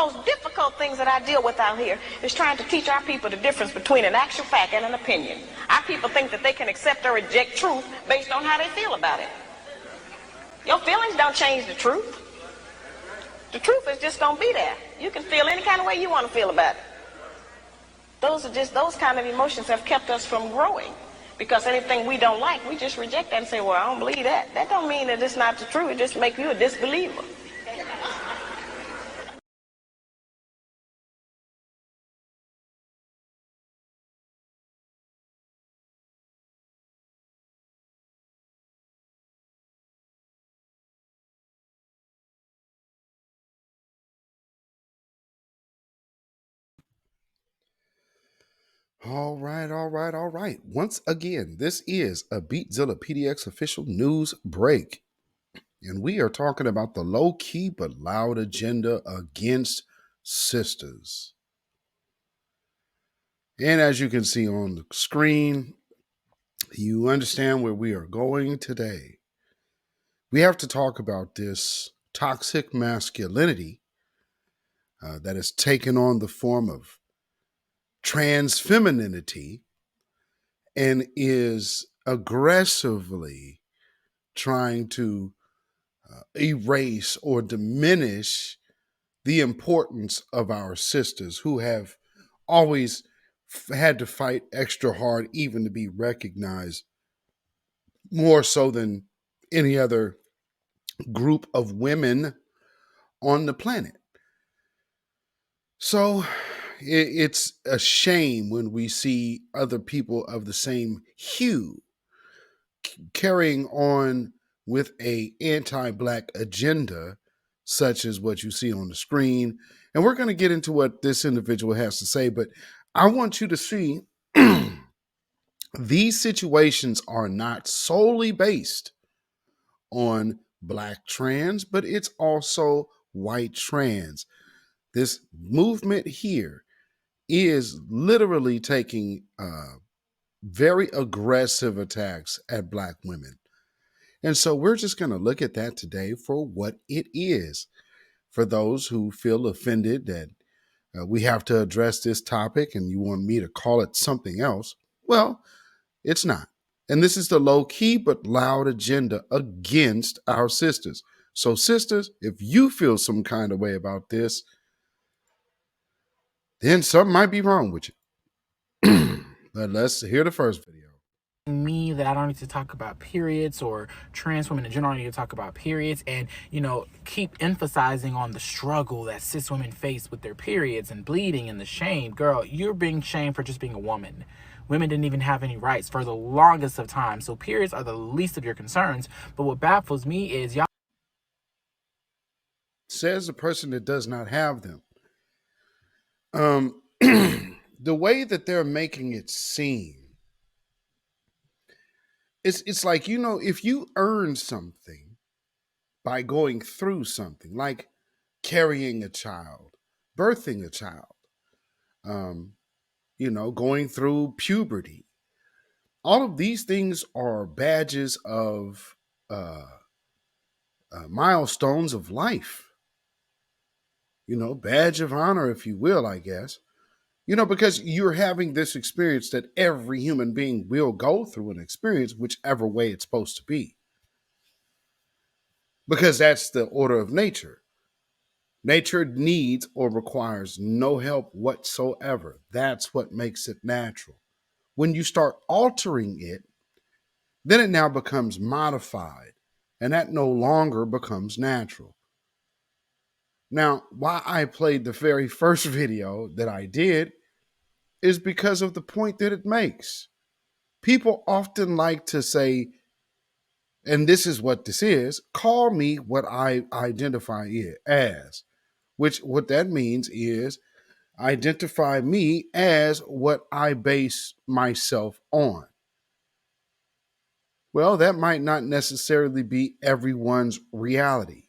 most difficult things that I deal with out here is trying to teach our people the difference between an actual fact and an opinion. Our people think that they can accept or reject truth based on how they feel about it. Your feelings don't change the truth. The truth is just gonna be there. You can feel any kind of way you want to feel about it. Those kind of emotions have kept us from growing. Because anything we don't like, we just reject that and say, well, I don't believe that. That don't mean that it's not the truth. It just makes you a disbeliever. All right. Once again, this is a beatzillapdx official news break. And we are talking about the low-key but loud agenda against sisters. And as you can see on the screen, you understand where we are going today. We have to talk about this toxic masculinity that has taken on the form of trans femininity and is aggressively trying to erase or diminish the importance of our sisters who have always had to fight extra hard even to be recognized more so than any other group of women on the planet. So it's a shame when we see other people of the same hue carrying on with a anti-black agenda such as what you see on the screen. And we're going to get into what this individual has to say, but I want you to see these situations are not solely based on black trans, but it's also white trans. This movement here is literally taking very aggressive attacks at black women. And so we're just going to look at that today for what it is. For those who feel offended that we have to address this topic and you want me to call it something else, well, it's not. And this is the low-key but loud agenda against our sisters. So sisters, if you feel some kind of way about this, then something might be wrong with you. But let's hear the first video. Me that I don't need to talk about periods or trans women in general. I need to talk about periods and, keep emphasizing on the struggle that cis women face with their periods and bleeding and the shame. Girl, you're being shamed for just being a woman. Women didn't even have any rights for the longest of time. So periods are the least of your concerns. But what baffles me is y'all. Says the person that does not have them. The way that they're making it seem, it's like, if you earn something by going through something like carrying a child, birthing a child, going through puberty, all of these things are badges of milestones of life, badge of honor, if you will, I guess. Because you're having this experience that every human being will go through an experience, whichever way it's supposed to be. Because that's the order of nature. Nature needs or requires no help whatsoever. That's what makes it natural. When you start altering it, then it now becomes modified, and that no longer becomes natural. Now, why I played the very first video that I did is because of the point that it makes. People often like to say, and this is what this is, call me what I identify it as, which what that means is identify me as what I base myself on. Well, that might not necessarily be everyone's reality.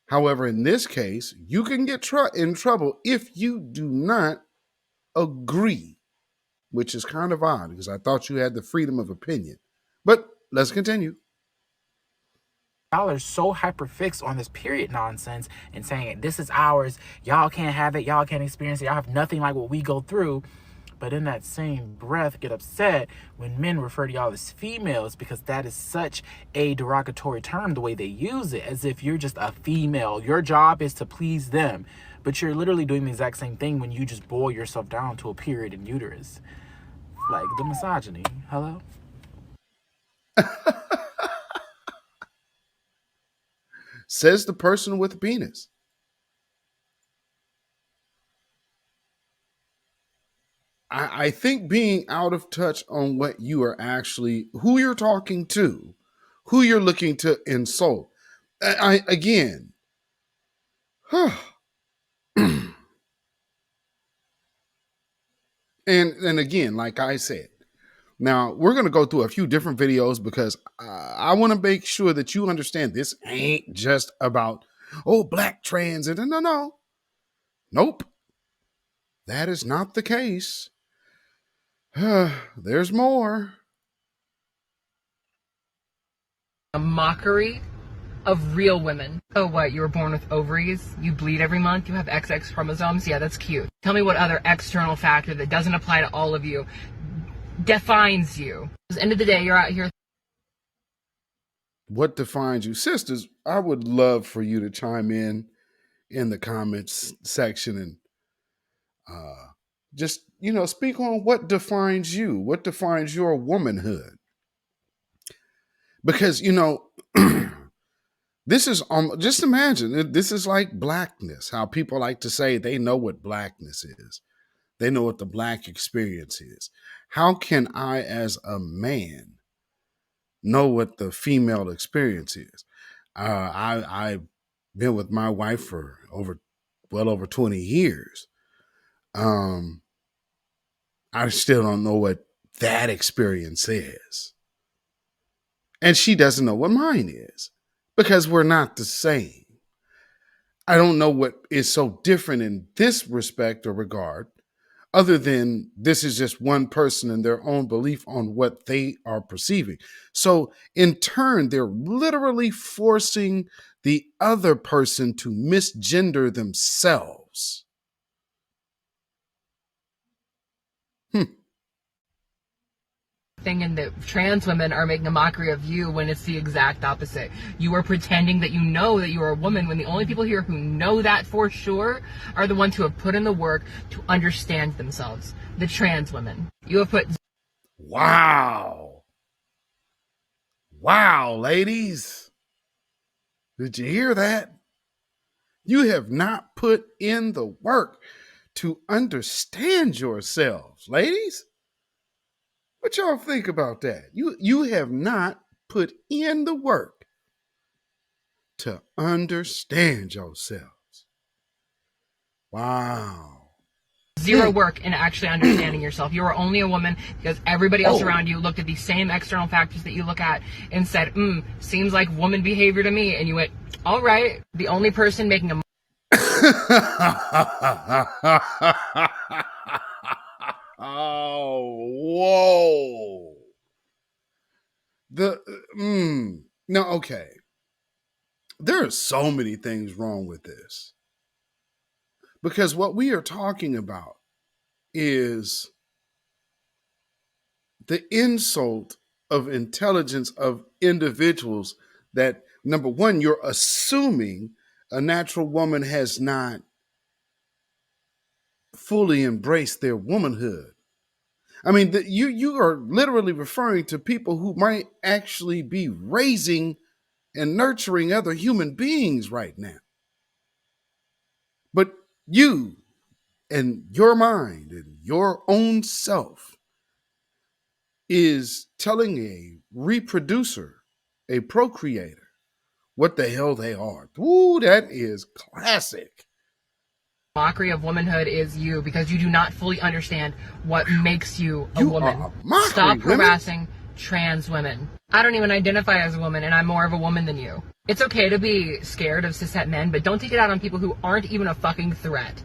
However, in this case, you can get in trouble if you do not agree, which is kind of odd because I thought you had the freedom of opinion. But let's continue. y'all are so hyper fixed on this period nonsense and saying this is ours, y'all can't have it, y'all can't experience it, y'all have nothing like what we go through. But in that same breath, get upset when men refer to y'all as females, because that is such a derogatory term, the way they use it, as if you're just a female. Your job is to please them. But you're literally doing the exact same thing when you just boil yourself down to a period in uterus. Like the misogyny. Hello? Says the person with a penis. I think being out of touch on what you are actually, who you're talking to, who you're looking to insult. Again, and again, like I said, now we're going to go through a few different videos because I want to make sure that you understand this ain't just about, oh, black trans. And no. Nope. That is not the case. There's more. A mockery of real women. Oh, what? You were born with ovaries? You bleed every month? You have XX chromosomes? Yeah, that's cute. Tell me what other external factor that doesn't apply to all of you defines you. At the end of the day, you're out here. What defines you? Sisters, I would love for you to chime in the comments section and just, speak on what defines you, what defines your womanhood. Because, this is, just imagine, this is like blackness, how people like to say they know what blackness is. They know what the black experience is. How can I, as a man, know what the female experience is? I've been with my wife for well over 20 years. I still don't know what that experience is. And she doesn't know what mine is because we're not the same. I don't know what is so different in this respect or regard, other than this is just one person and their own belief on what they are perceiving. So in turn, they're literally forcing the other person to misgender themselves. And that trans women are making a mockery of you when it's the exact opposite. You are pretending that you know that you are a woman when the only people here who know that for sure are the ones who have put in the work to understand themselves. The trans women. You have put... Wow. Wow, ladies. Did you hear that? You have not put in the work to understand yourselves, ladies. What y'all think about that? You have not put in the work to understand yourselves. Wow. Zero work in actually understanding yourself. You are only a woman because everybody else around you looked at these same external factors that you look at and said, seems like woman behavior to me. And you went, all right, the only person making a... Oh, whoa. No, okay. There are so many things wrong with this. Because what we are talking about is the insult of intelligence of individuals that, number one, you're assuming a natural woman has not fully embraced their womanhood. I mean, you are literally referring to people who might actually be raising and nurturing other human beings right now. But you and your mind and your own self is telling a reproducer, a procreator, what the hell they are. Ooh, that is classic. Mockery of womanhood is you because you do not fully understand what makes you a woman. Are a mockery, Stop women? harassing trans women. I don't even identify as a woman, and I'm more of a woman than you. It's okay to be scared of cishet men, but don't take it out on people who aren't even a fucking threat.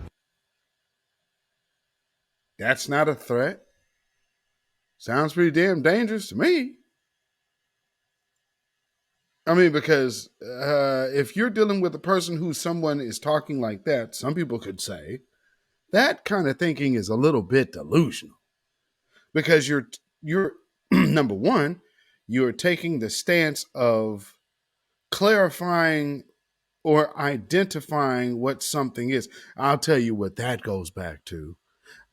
That's not a threat. Sounds pretty damn dangerous to me. I mean, because if you're dealing with a person who someone is talking like that, some people could say that kind of thinking is a little bit delusional because you're number one, you're taking the stance of clarifying or identifying what something is. I'll tell you what that goes back to.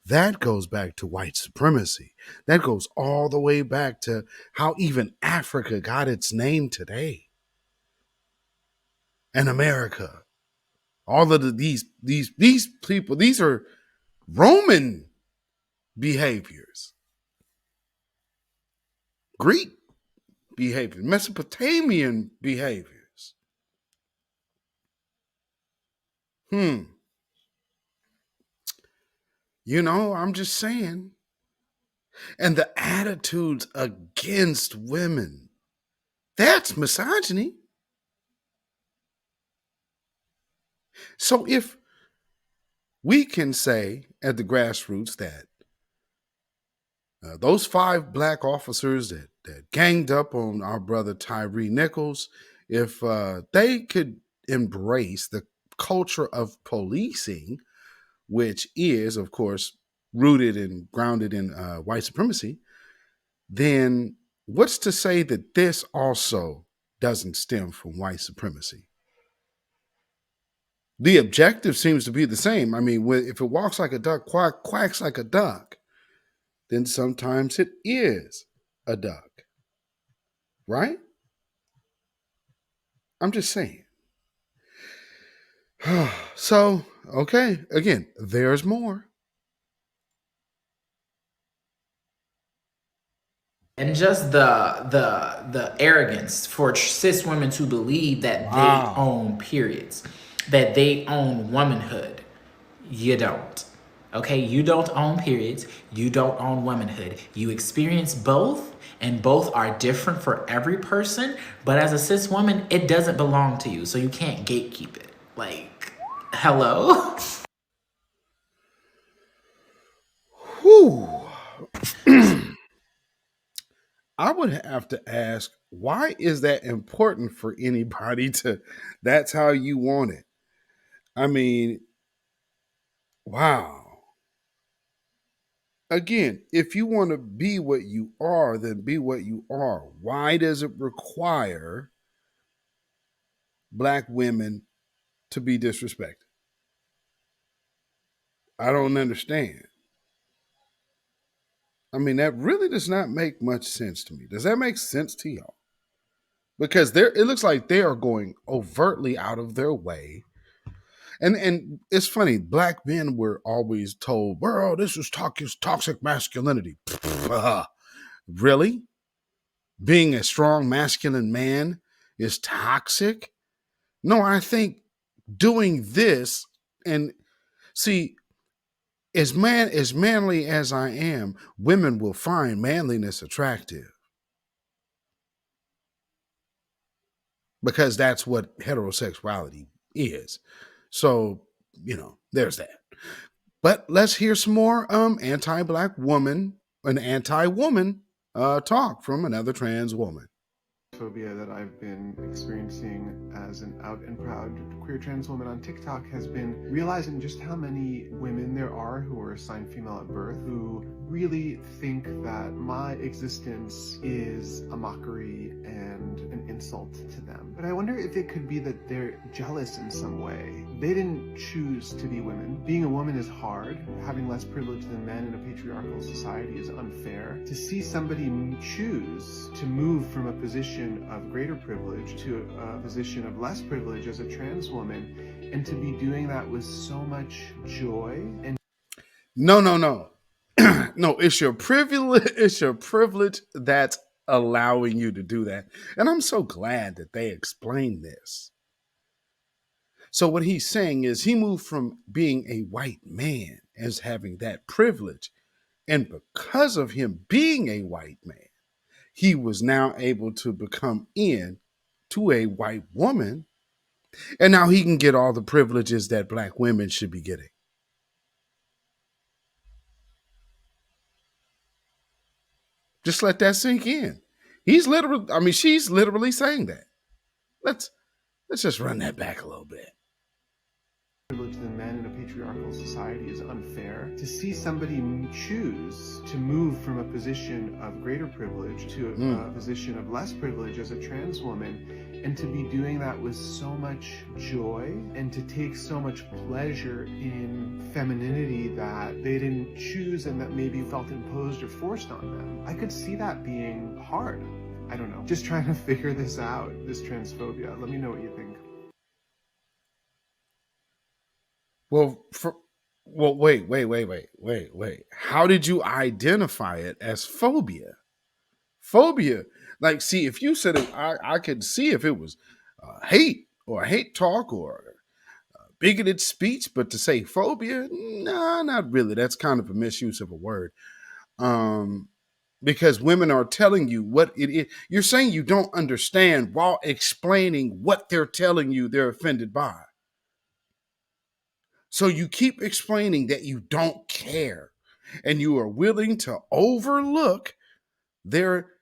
That goes back to white supremacy. That goes all the way back to how even Africa got its name today. And America. All of these people, these are Roman behaviors. Greek behaviors, Mesopotamian behaviors. I'm just saying. And the attitudes against women. That's misogyny. So if we can say at the grassroots that those 5 black officers that ganged up on our brother Tyree Nichols, if they could embrace the culture of policing, which is, of course, rooted and grounded in white supremacy, then what's to say that this also doesn't stem from white supremacy? The objective seems to be the same. I mean, if it walks like a duck, quacks like a duck, then sometimes it is a duck, right? I'm just saying. So, okay, again, there's more. And just the arrogance for cis women to believe that Wow. they own periods, that they own womanhood. You don't. Okay, you don't own periods. You don't own womanhood. You experience both, and both are different for every person. But as a cis woman, it doesn't belong to you, so you can't gatekeep it. Like, hello. Whew. I would have to ask, why is that important for anybody to, that's how you want it? I mean, wow. Again, if you want to be what you are, then be what you are. Why does it require black women to be disrespected? I don't understand. I mean, that really does not make much sense to me. Does that make sense to y'all? Because it looks like they are going overtly out of their way. And it's funny, black men were always told, bro, this is toxic masculinity. Really? Being a strong masculine man is toxic? No, I think doing this, and see, as manly as I am, women will find manliness attractive. Because that's what heterosexuality is. So, there's that. But let's hear some more anti-black woman, an anti-woman talk from another trans woman. Phobia that I've been experiencing as an out and proud queer trans woman on TikTok has been realizing just how many women there are who are assigned female at birth who really think that my existence is a mockery and an insult to them. But I wonder if it could be that they're jealous in some way. They didn't choose to be women. Being a woman is hard. Having less privilege than men in a patriarchal society is unfair. To see somebody choose to move from a position of greater privilege to a position of less privilege as a trans woman, and to be doing that with so much joy and no no it's your privilege that's allowing you to do that, and I'm so glad that they explained this. So what he's saying is he moved from being a white man as having that privilege, and because of him being a white man, he was now able to become to a white woman, and now he can get all the privileges that black women should be getting. Just let that sink in. She's literally saying that. Let's just run that back a little bit. Privilege than men in a patriarchal society is unfair. To see somebody choose to move from a position of greater privilege to a position of less privilege as a trans woman, and to be doing that with so much joy and to take so much pleasure in femininity that they didn't choose and that maybe felt imposed or forced on them, I could see that being hard. I don't know. Just trying to figure this out, this transphobia. Let me know what you think. Well, wait. How did you identify it as phobia? Phobia, like, see, if you said it, I could see if it was hate or hate talk or bigoted speech, but to say phobia, nah, not really. That's kind of a misuse of a word. Because women are telling you what it is. You're saying you don't understand while explaining what they're telling you they're offended by. So you keep explaining that you don't care and you are willing to overlook their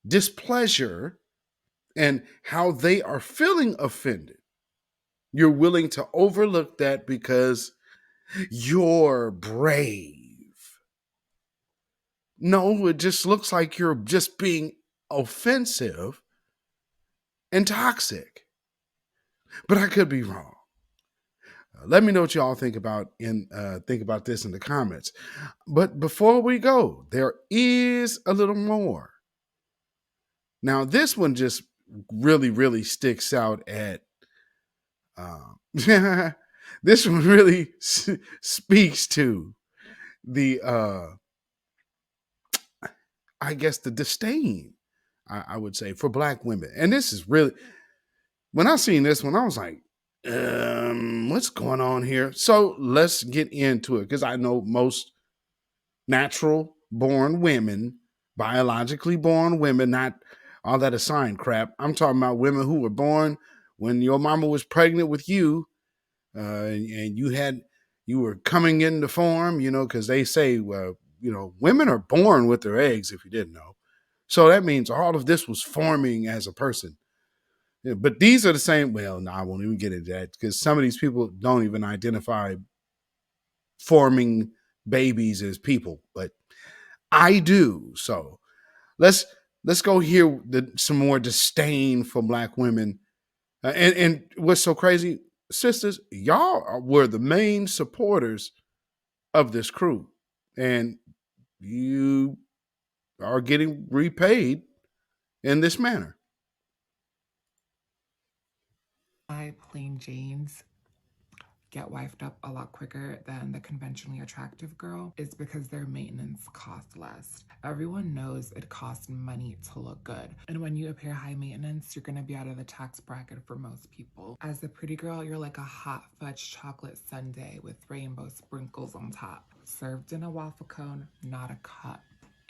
displeasure and how they are feeling offended. You're willing to overlook that because you're brave. No, it just looks like you're just being offensive and toxic. But I could be wrong. Let me know what y'all think about this in the comments. But before we go, there is a little more. Now, this one just really, really sticks out at. This one really speaks to the, I guess, the disdain, I would say, for Black women. And this is really, when I seen this one, I was like, what's going on here? So let's get into it, because I know most natural born women, biologically born women, not all that assigned crap. I'm talking about women who were born when your mama was pregnant with you, and you were coming into form, because they say, women are born with their eggs, if you didn't know. So that means all of this was forming as a person. Yeah, but these are the same. Well, no, I won't even get into that, because some of these people don't even identify forming babies as people, but I do. So let's go hear some more disdain for Black women. And what's so crazy, sisters, y'all were the main supporters of this crew, and you are getting repaid in this manner. My plain Janes get wifed up a lot quicker than the conventionally attractive girl is because their maintenance costs less. Everyone knows it costs money to look good. And when you appear high maintenance, you're gonna be out of the tax bracket for most people. As the pretty girl, you're like a hot fudge chocolate sundae with rainbow sprinkles on top. Served in a waffle cone, not a cup.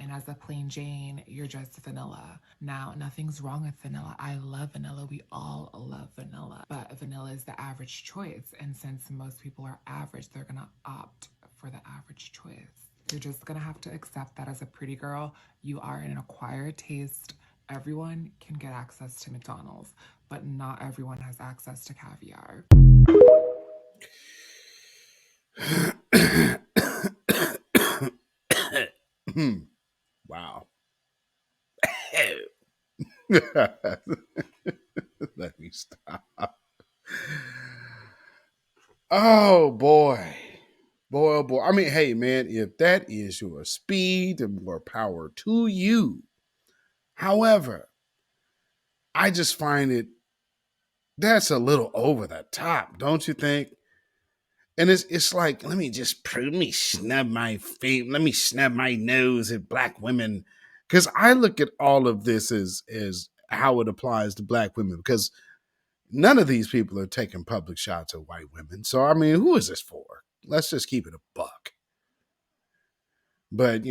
And as a plain Jane, you're just vanilla. Now, nothing's wrong with vanilla. I love vanilla. We all love vanilla. But vanilla is the average choice. And since most people are average, they're gonna opt for the average choice. You're just gonna have to accept that as a pretty girl, you are an acquired taste. Everyone can get access to McDonald's, but not everyone has access to caviar. Wow. Let me stop. Oh boy. Boy, oh boy. I mean, hey man, if that is your speed, then more power to you. However, I just find that's a little over the top, don't you think? And it's like, let me snub my feet, let me snub my nose at Black women. Because I look at all of this as how it applies to Black women, because none of these people are taking public shots at white women. So, I mean, who is this for? Let's just keep it a buck. But,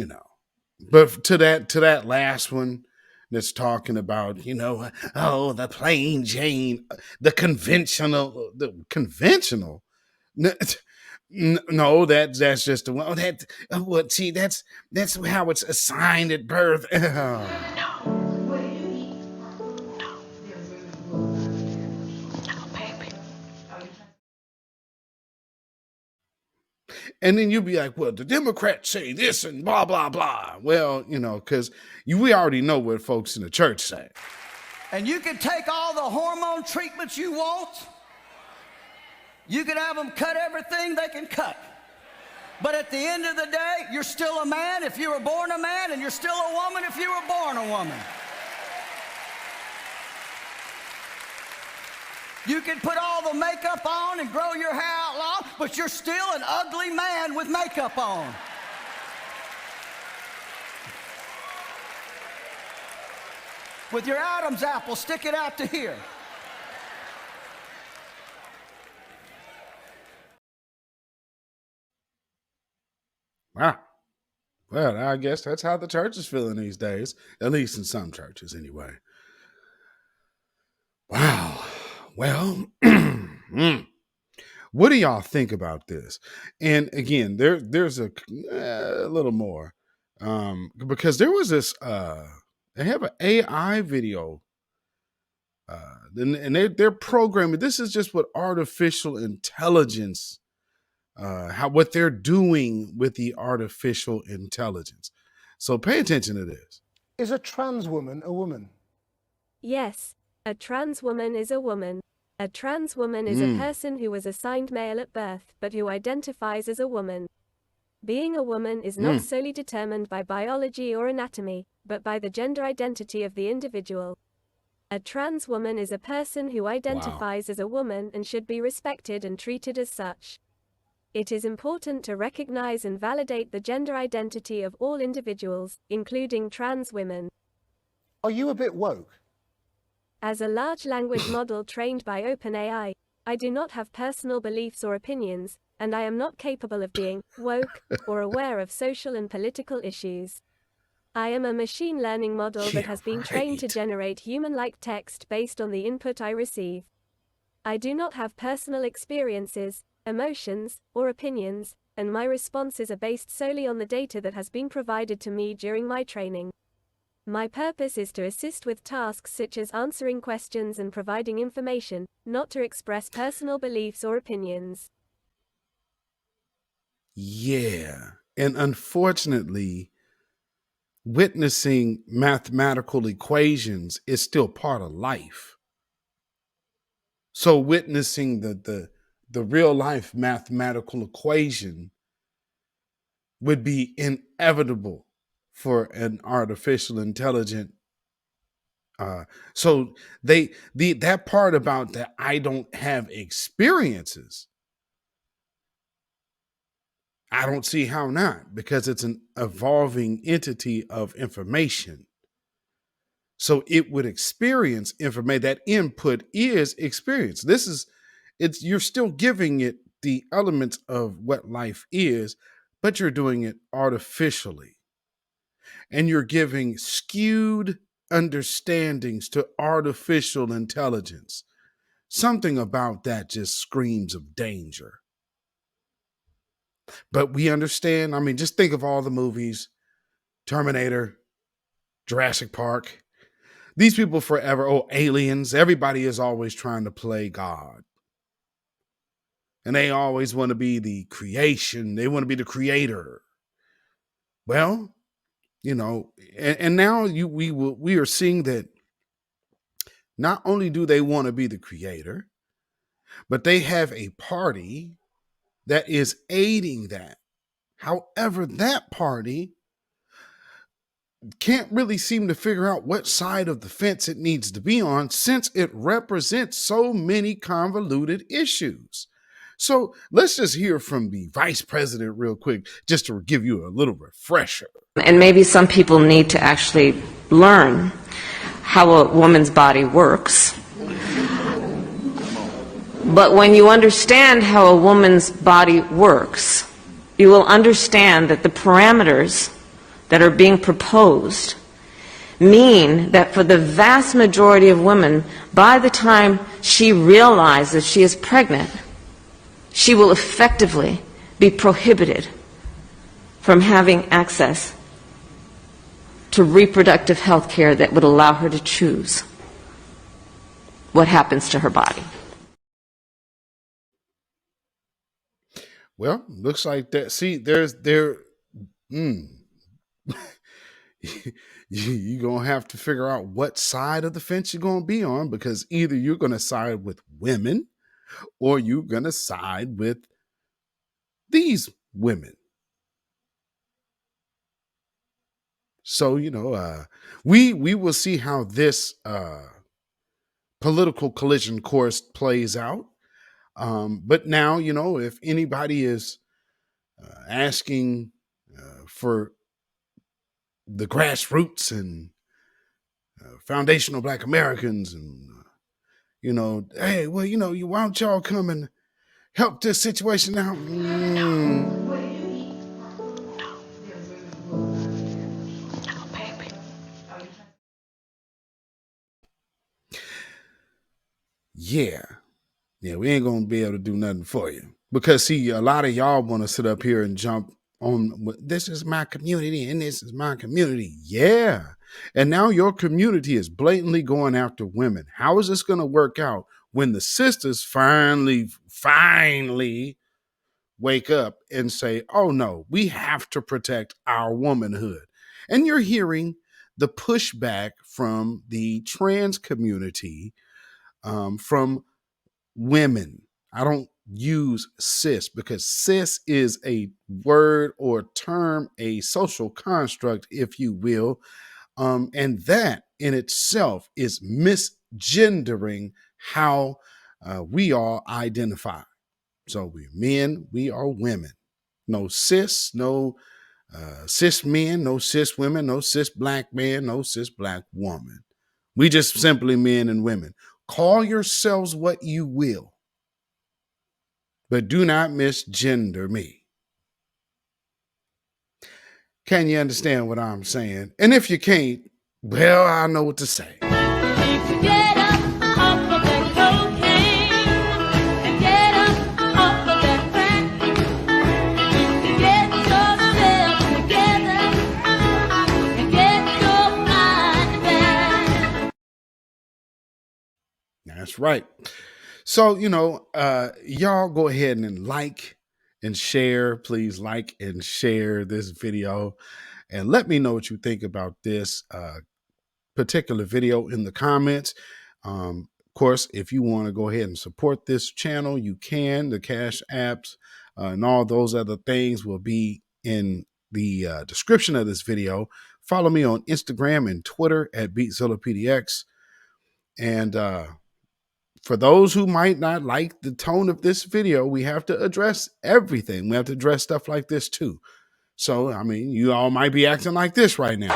but to that last one that's talking about, the plain Jane, the conventional. No, that's just the one. See, that's how it's assigned at birth. No. And then you'll be like, well, the Democrats say this and blah, blah, blah. Well, because we already know what folks in the church say. And you can take all the hormone treatments you want. You can have them cut everything they can cut. But at the end of the day, you're still a man if you were born a man, and you're still a woman if you were born a woman. You can put all the makeup on and grow your hair out long, but you're still an ugly man with makeup on. With your Adam's apple, stick it out to here. Wow. Well, I guess that's how the church is feeling these days, at least in some churches anyway. Wow. Well, what do y'all think about this? And again, there's a little more, because there was this, they have an AI video, and they're programming. This is just what artificial intelligence, what they're doing with the artificial intelligence. So pay attention to this. Is a trans woman a woman? Yes, a trans woman is a woman. A trans woman is a person who was assigned male at birth, but who identifies as a woman. Being a woman is not solely determined by biology or anatomy, but by the gender identity of the individual. A trans woman is a person who identifies as a woman and should be respected and treated as such. It is important to recognize and validate the gender identity of all individuals, including trans women. Are you a bit woke? As a large language model trained by OpenAI, I do not have personal beliefs or opinions, and I am not capable of being woke or aware of social and political issues. I am a machine learning model that has been trained to generate human-like text based on the input I receive. I do not have personal experiences, emotions, or opinions, and my responses are based solely on the data that has been provided to me during my training. My purpose is to assist with tasks such as answering questions and providing information, not to express personal beliefs or opinions. Yeah. And unfortunately, witnessing mathematical equations is still part of life. So witnessing the real life mathematical equation would be inevitable for an artificial intelligent. So that part about that I don't have experiences, I don't see how not, because it's an evolving entity of information. So it would experience information. That input is experience. You're still giving it the elements of what life is, but you're doing it artificially. And you're giving skewed understandings to artificial intelligence. Something about that just screams of danger. But we understand. I mean, just think of all the movies, Terminator, Jurassic Park. These people forever, aliens. Everybody is always trying to play God. And they always want to be the creation. They want to be the creator. Well, and now we are seeing that not only do they want to be the creator, but they have a party that is aiding that. However, that party can't really seem to figure out what side of the fence it needs to be on, since it represents so many convoluted issues. So let's just hear from the vice president real quick, just to give you a little refresher. And maybe some people need to actually learn how a woman's body works. But when you understand how a woman's body works, you will understand that the parameters that are being proposed mean that for the vast majority of women, by the time she realizes she is pregnant, she will effectively be prohibited from having access to reproductive health care that would allow her to choose what happens to her body. Well, looks like that. See, mm, you're going to have to figure out what side of the fence you're going to be on, because either you're going to side with women or you're going to side with these women. So, we will see how this political collision course plays out. But now, if anybody is asking for the grassroots and foundational Black Americans, and hey, well, why don't y'all come and help this situation out? Yeah, we ain't gonna be able to do nothing for you, because see, a lot of y'all want to sit up here and jump on, this is my community and this is my community. Yeah. And now your community is blatantly going after women. How is this going to work out when the sisters finally wake up and say, oh no, we have to protect our womanhood? And you're hearing the pushback from the trans community, from women. I don't use cis, because cis is a word or term, a social construct, if you will. And that in itself is misgendering how we all identify. So we're men, we are women. No cis, no cis men, no cis women, no cis Black man, no cis Black woman. We just simply men and women. Call yourselves what you will, but do not misgender me. Can you understand what I'm saying? And if you can't, well, I know what to say. Get up off of that cocaine and get up off of that crack. Get yourself together and get your mind back. That's right. So, y'all go ahead and like and share. Please like and share this video and let me know what you think about this particular video in the comments. Of course, if you want to go ahead and support this channel, you can. The Cash Apps and all those other things will be in the description of this video. Follow me on Instagram and Twitter at beatzillapdx. And for those who might not like the tone of this video, we have to address everything. We have to address stuff like this too. So, I mean, you all might be acting like this right now.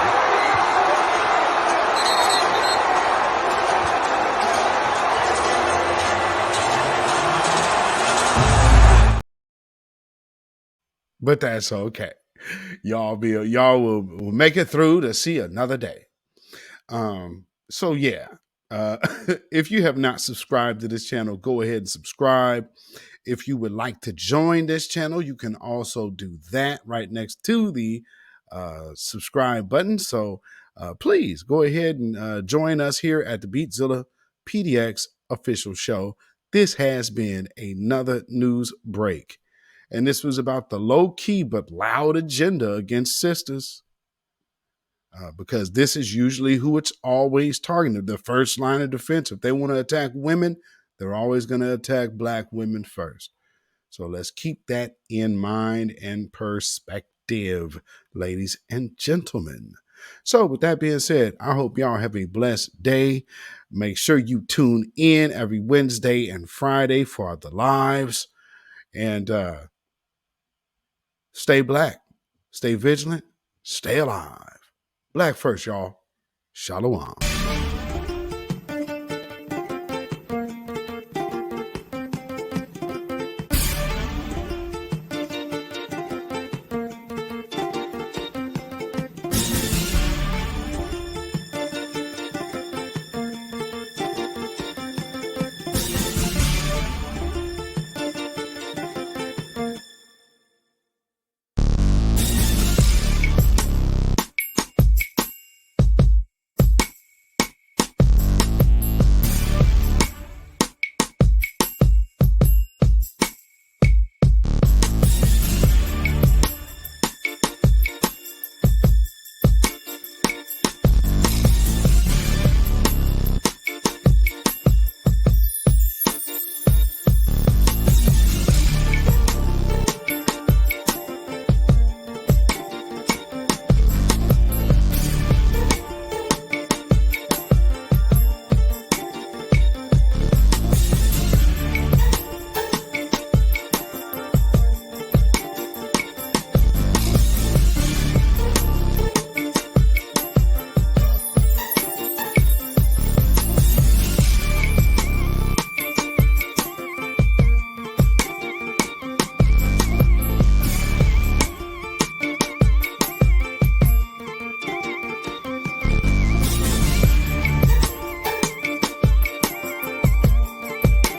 But that's okay. Y'all will make it through to see another day. So yeah, if you have not subscribed to this channel, go ahead and subscribe. If you would like to join this channel, you can also do that right next to the subscribe button. So please go ahead and join us here at the Beatzilla PDX official show. This has been another news break. And this was about the low-key but loud agenda against sisters. Because this is usually who it's always targeted, the first line of defense. If they want to attack women, they're always going to attack Black women first. So let's keep that in mind and perspective, ladies and gentlemen. So with that being said, I hope y'all have a blessed day. Make sure you tune in every Wednesday and Friday for the lives. And stay Black, stay vigilant, stay alive. Black first, y'all. Shalom.